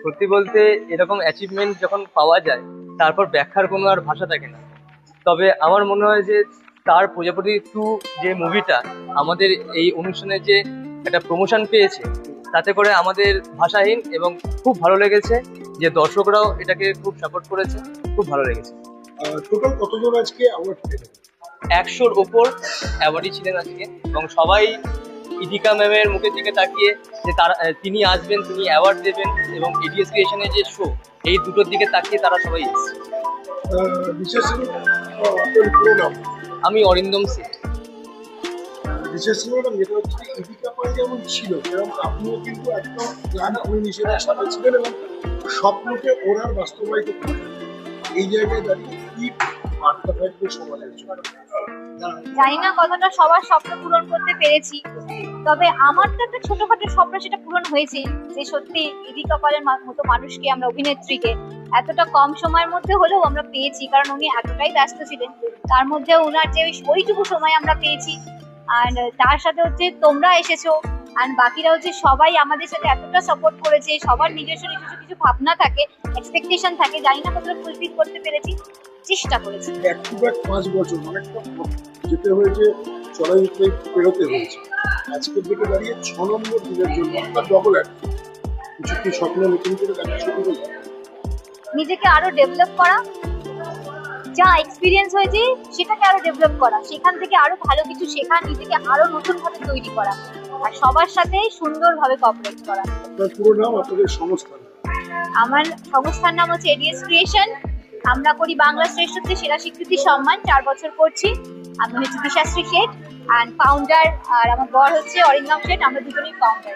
সত্যি বলতে এরকম অ্যাচিভমেন্ট যখন পাওয়া যায় তারপর ব্যাখ্যার কোনো আর ভাষা থাকে না। তবে আমার মনে হয় যে তার প্রজাপতি 2 যে মুভিটা আমাদের এই অনুষ্ঠানে যে একটা প্রমোশন পেয়েছে, তাতে করে আমাদের ভাষাহীন এবং খুব ভালো লেগেছে যে দর্শকরাও এটাকে খুব সাপোর্ট করেছে, খুব ভালো লেগেছে। টোটাল কতজন আজকে অ্যাওয়ার্ড পেলেন? 100-র ওপর অ্যাওয়ার্ডই ছিলেন আজকে, এবং সবাই ইদিকা ম্যামের মুখের দিকে তাকিয়ে যে তিনি আসবেন, তিনি অ্যাওয়ার্ড দেবেন, এবং এডিএস ক্রিয়েশনের যে শো, এই দুটোর দিকে তাকিয়ে তারা সবাই এসেছে। বিশেষ আপনার পুরো নাম? আমি অরিন্দম সেঠ। বিশেষ ম্যাডাম, যেটা হচ্ছে ইদিকা পাল যেমন ছিল সেরকম আপনিও কিন্তু একদম প্ল্যান কুইন হিসেবে সাথে ছিলেন এবং স্বপ্নকে ওনার বাস্তবায়িত করেন। এই জায়গায় দাঁড়িয়ে কি বার্তা থাকবে সমাজের জন্য? জানি না কতটা সবার স্বপ্ন পূরণ করতে পেরেছি, তবে আমার তো একটা ছোটখাটো স্বপ্ন, সেটা পূরণ হয়েছে যে সত্যি ইদিকা পালের মতো মানুষকে, আমরা অভিনেত্রীকে এতটা কম সময়ের মধ্যে হলেও আমরা পেয়েছি, কারণ উনি এতটাই ব্যস্ত ছিলেন, তার মধ্যে ওনার যে ওইটুকু সময় আমরা পেয়েছি। আর তার সাথে হচ্ছে তোমরা এসেছো, আর বাকিরা হচ্ছে সবাই আমাদের সাথে এতটা সাপোর্ট করেছে। সবার নিজস্ব নিজস্ব কিছু ভাবনা থাকে, এক্সপেকটেশন থাকে, জানি না কতটা ফুলফিল করতে পেরেছি, চেষ্টা করেছি। ব্যাক টু ব্যাক 5 বছর অনেকটা যেতে হয়েছে, চড়াই উতরাই পেরোতে হয়েছে। আজকের দিকে দাঁড়িয়ে 6 নম্বর দিনের জন্য আপনার ডবল অ্যাড কিছু কি স্বপ্ন নতুন করে দেখা শুরু হলো? নিজেকে আরো ডেভেলপ করা, যা এক্সপিরিয়েন্স হয়েছে সেটাকে আরো ডেভেলপ করা, সেখান থেকে আরো ভালো কিছু শেখা, নিজেকে আরো নতুন ভাবে তৈরি করা, আর সবার সাথে সুন্দরভাবে কোঅপারেট করা। আপনার পুরো নাম, আপনাদের সংস্থা? আমার সংস্থার নাম হচ্ছে এডিএস ক্রিয়েশন। আমরা করি বাংলা শ্রেষ্ঠত্বের সেরা স্বীকৃতি সম্মান, 4 বছর করছি। আমি হচ্ছে দিশাশ্রী শেঠ অ্যান্ড ফাউন্ডার, আর আমার বর হচ্ছে অরিন্দম শেঠ, আমরা দুজনেই ফাউন্ডার।